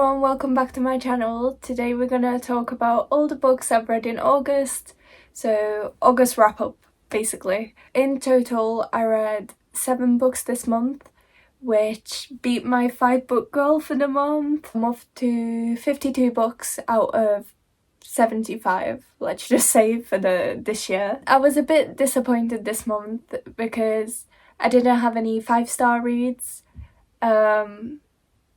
everyone, welcome back to my channel. Today we're gonna talk about all the books I've read in August. So August wrap up, basically. In total, I read 7 books this month, which beat my 5-book goal for the month. I'm off to 52 books out of 75, let's just say, for this year. I was a bit disappointed this month because I didn't have any 5-star reads.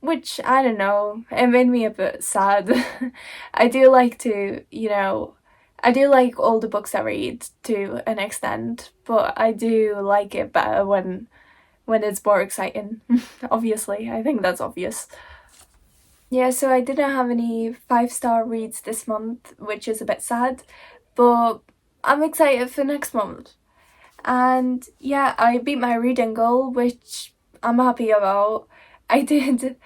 Which, I don't know, it made me a bit sad. I do like I do like all the books I read to an extent, but I do like it better when it's more exciting. Obviously, I think that's obvious. Yeah, so I didn't have any 5-star reads this month, which is a bit sad, but I'm excited for next month. And yeah, I beat my reading goal, which I'm happy about. I did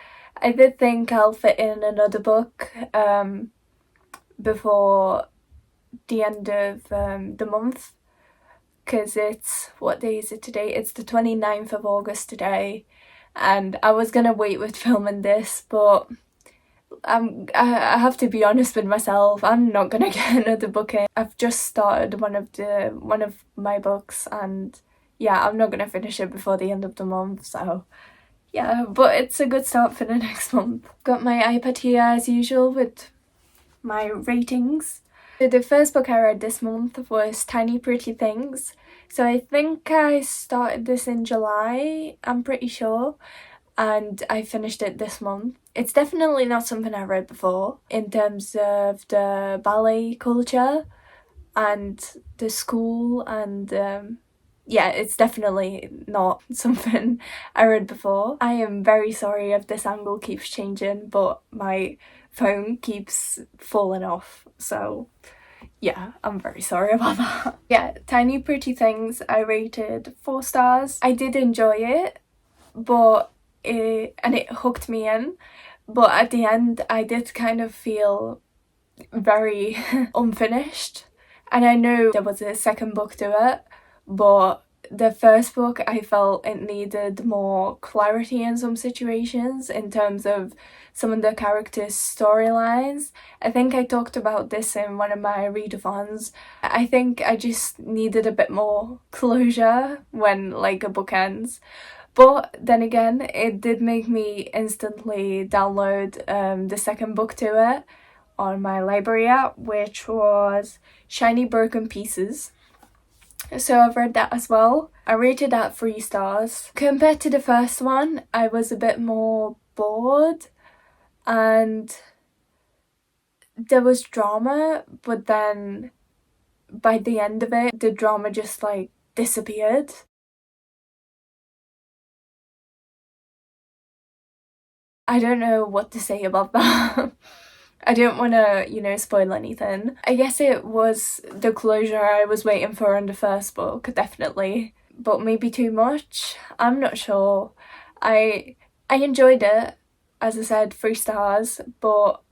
think I'll fit in another book before the end of the month, because what day is it today? It's the 29th of August today, and I was gonna wait with filming this, but I have to be honest with myself, I'm not gonna get another book in. I've just started one of my books, and yeah, I'm not gonna finish it before the end of the month, so yeah, but it's a good start for the next month. Got my iPad here as usual with my ratings. So the first book I read this month was Tiny Pretty Things. So I think I started this in July, I'm pretty sure, and I finished it this month. It's definitely not something I read before in terms of the ballet culture and the school, and yeah, it's definitely not something I read before. I am very sorry if this angle keeps changing, but my phone keeps falling off, so yeah, I'm very sorry about that. Yeah, Tiny Pretty Things, I rated 4 stars. I did enjoy it, but it hooked me in, but at the end I did kind of feel very unfinished, and I know there was a second book to it, but the first book I felt it needed more clarity in some situations in terms of some of the characters' storylines. I think I talked about this in one of my readathons. I think I just needed a bit more closure when like a book ends. But then again, it did make me instantly download the second book to it on my library app, which was Shiny Broken Pieces. So I've read that as well. I rated that 3 stars. Compared to the first one, I was a bit more bored, and there was drama, but then by the end of it, the drama just like disappeared. I don't know what to say about that. I don't want to, spoil anything. I guess it was the closure I was waiting for in the first book, definitely. But maybe too much? I'm not sure. I enjoyed it, as I said, 3 stars, but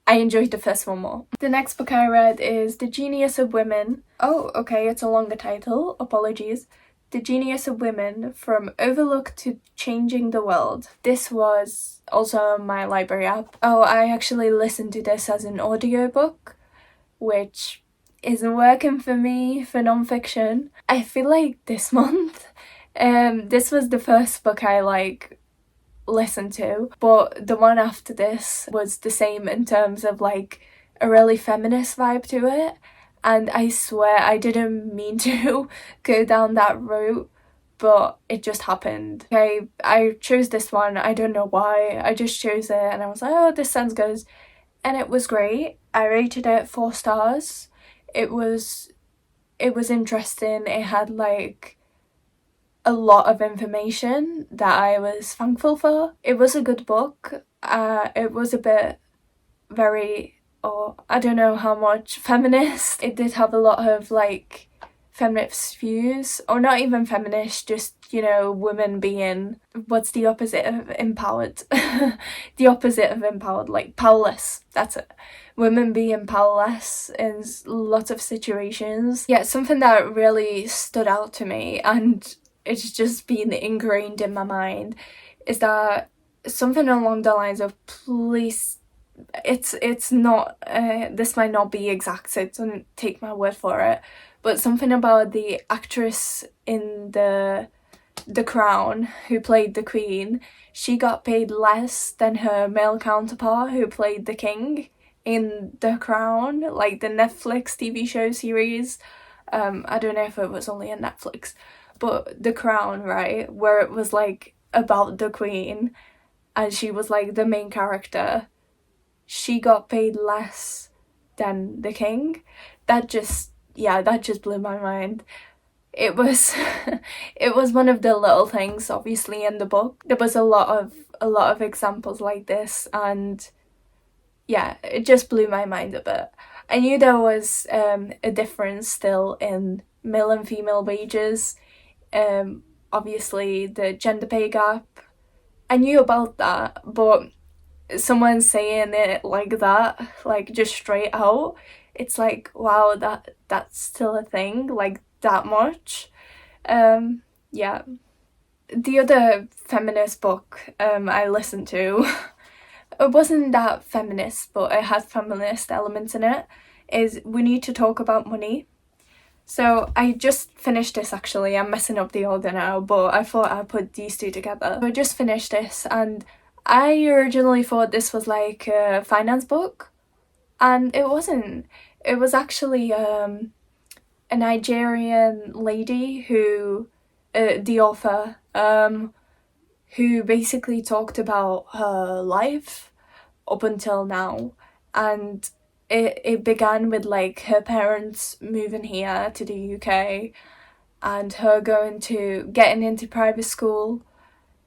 I enjoyed the first one more. The next book I read is The Genius of Women. Oh, okay, it's a longer title, apologies. The Genius of Women, From Overlooked to Changing the World. This was also on my library app. Oh, I actually listened to this as an audiobook, which isn't working for me for non-fiction. I feel like this month, this was the first book I listened to, but the one after this was the same in terms of like a really feminist vibe to it. And I swear I didn't mean to go down that route, but it just happened. Okay, I chose this one, I don't know why, I just chose it and I was like, oh, this sounds good. And it was great. I rated it 4 stars. It was interesting. It had like a lot of information that I was thankful for. It was a good book. It was a bit very, or I don't know how much, feminist. It did have a lot of like feminist views, or not even feminist, just women being, what's the opposite of empowered? The opposite of empowered, like powerless, that's it. Women being powerless in lots of situations. Yeah, something that really stood out to me, and it's just been ingrained in my mind, is that something along the lines of, please, it's not, this might not be exact, so don't take my word for it, but something about the actress in the Crown who played the Queen, she got paid less than her male counterpart who played the King in The Crown, like the Netflix TV show series. I don't know if it was only on Netflix, but The Crown, right, where it was like about the Queen and she was like the main character, she got paid less than the King. That just, yeah, that just blew my mind. It was it was one of the little things, obviously, in the book. There was a lot of examples like this, and yeah, it just blew my mind a bit. I knew there was a difference still in male and female wages, obviously the gender pay gap. I knew about that, but someone saying it like that, like just straight out, it's like, wow, that's still a thing, like that much. Yeah. The other feminist book I listened to, it wasn't that feminist, but it had feminist elements in it, is We Need to Talk About Money. So I just finished this actually. I'm messing up the order now, but I thought I'd put these two together. So I just finished this, and I originally thought this was like a finance book, and it wasn't. It was actually a Nigerian lady who, the author, who basically talked about her life up until now, and it began with like her parents moving here to the UK and her getting into private school,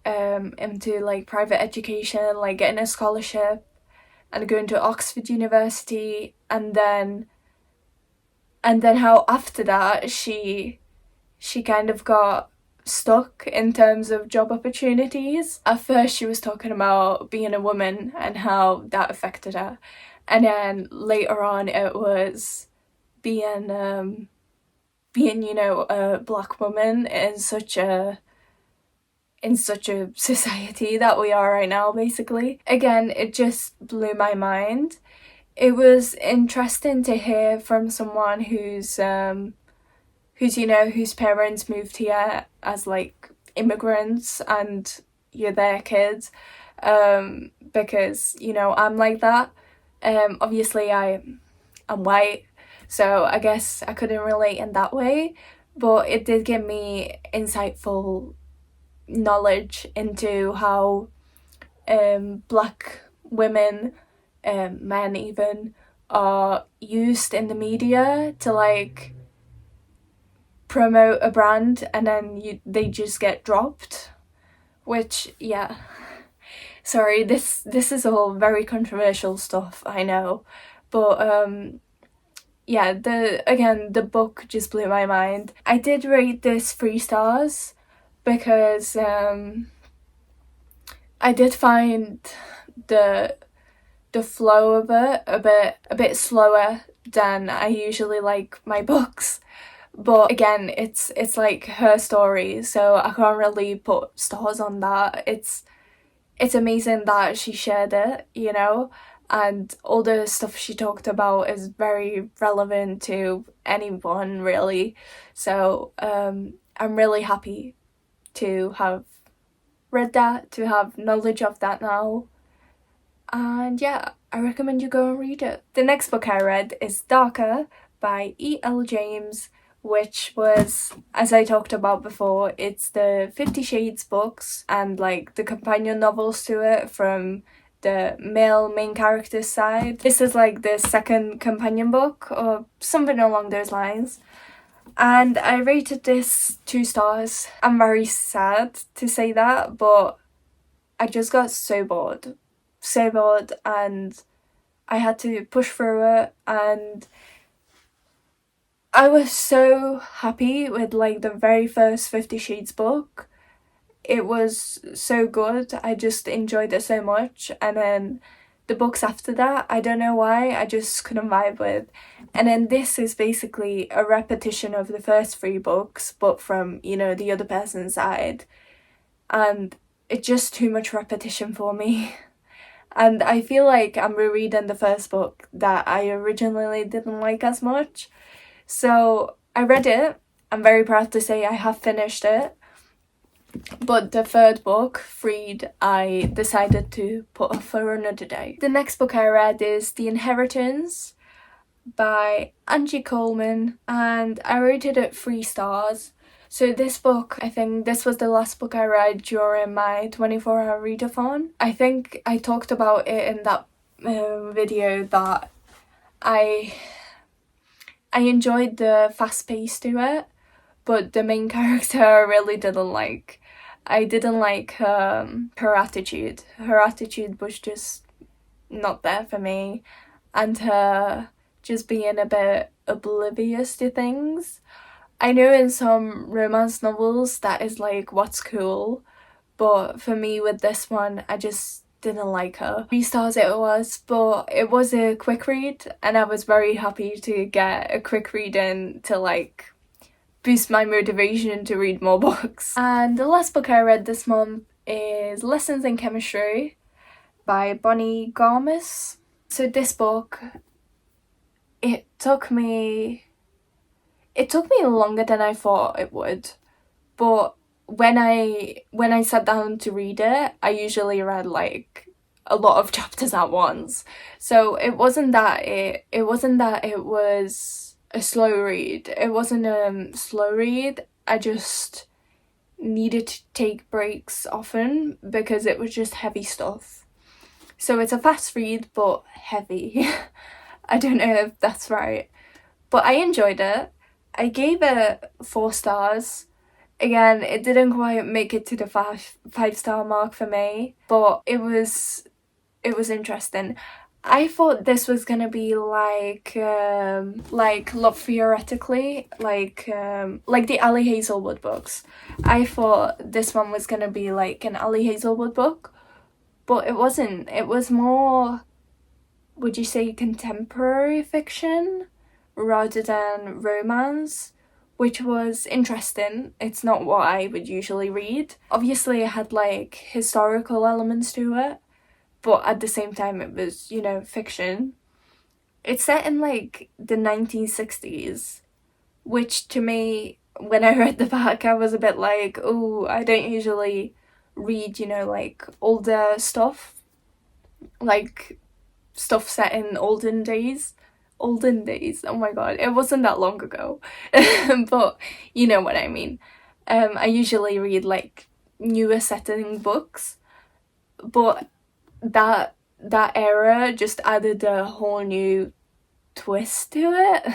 into like private education, like getting a scholarship and going to Oxford University, and then how after that she kind of got stuck in terms of job opportunities. At first she was talking about being a woman and how that affected her, and then later on it was being a black woman in such a society that we are right now, basically. Again, it just blew my mind. It was interesting to hear from someone whose parents moved here as like immigrants and you're their kids, because I'm like that. Obviously I'm white, so I guess I couldn't relate in that way, but it did give me insightful knowledge into how black women, men even, are used in the media to like promote a brand, and then they just get dropped, which, yeah, sorry, this is all very controversial stuff, I know, but yeah, the book just blew my mind. I did rate this 3 stars because I did find the flow of it a bit slower than I usually like my books. But again, it's like her story, so I can't really put stars on that. It's amazing that she shared it, and all the stuff she talked about is very relevant to anyone, really. So I'm really happy to have read that, to have knowledge of that now. And yeah, I recommend you go and read it. The next book I read is Darker by E.L. James, which was, as I talked about before, it's the 50 Shades books and like the companion novels to it from the male main character's side. This is like the second companion book or something along those lines. And I rated this 2 stars. I'm very sad to say that, but I just got so bored, and I had to push through it, and I was so happy with like the very first 50 Shades book. It was so good. I just enjoyed it so much, and then the books after that, I don't know why, I just couldn't vibe with. And then this is basically a repetition of the first 3 books, but from, the other person's side. And it's just too much repetition for me. And I feel like I'm rereading the first book that I originally didn't like as much. So I read it. I'm very proud to say I have finished it. But the third book, Freed, I decided to put off for another day. The next book I read is The Inheritance by Angie Coleman, and I rated it 3 stars. So this book, I think this was the last book I read during my 24-hour readathon. I think I talked about it in that video that I enjoyed the fast pace to it, but the main character I really didn't like. I didn't like her attitude. Her attitude was just not there for me, and her just being a bit oblivious to things. I know in some romance novels that is like what's cool, but for me with this one I just didn't like her. 3 stars it was, but it was a quick read and I was very happy to get a quick read in to like boost my motivation to read more books. And the last book I read this month is Lessons in Chemistry by Bonnie Garmis. So this book, it took me longer than I thought it would, but when I sat down to read it, I usually read like a lot of chapters at once. So it wasn't that it was a slow read. It wasn't a slow read. I just needed to take breaks often because it was just heavy stuff. So it's a fast read but heavy. I don't know if that's right, but I enjoyed it. I gave it 4 stars. Again, it didn't quite make it to the 5-star mark for me, but it was interesting. I thought this was gonna be like Love Theoretically, like the Ali Hazelwood books. I thought this one was gonna be like an Ali Hazelwood book, but it wasn't. It was more, would you say, contemporary fiction rather than romance, which was interesting. It's not what I would usually read. Obviously it had like historical elements to it, but at the same time it was, you know, fiction. It's set in like the 1960s, which to me, when I read the back, I was a bit like, oh, I don't usually read, you know, like older stuff, like stuff set in olden days, oh my god, it wasn't that long ago. But you know what I mean. I usually read like newer setting books, but that era just added a whole new twist to it.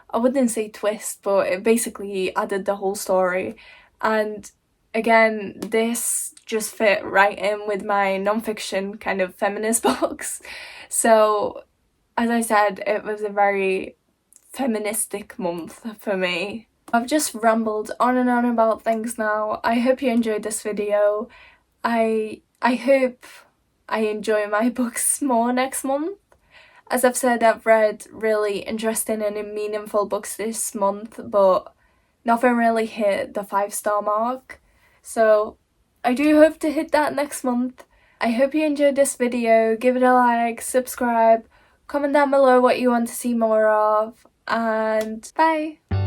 I wouldn't say twist, but it basically added the whole story. And again, this just fit right in with my non-fiction kind of feminist books. So as I said, it was a very feministic month for me. I've just rambled on and on about things now. I hope you enjoyed this video. I hope I enjoy my books more next month. As I've said, I've read really interesting and meaningful books this month, but nothing really hit the 5-star mark. So I do hope to hit that next month. I hope you enjoyed this video. Give it a like, subscribe, comment down below what you want to see more of, and bye!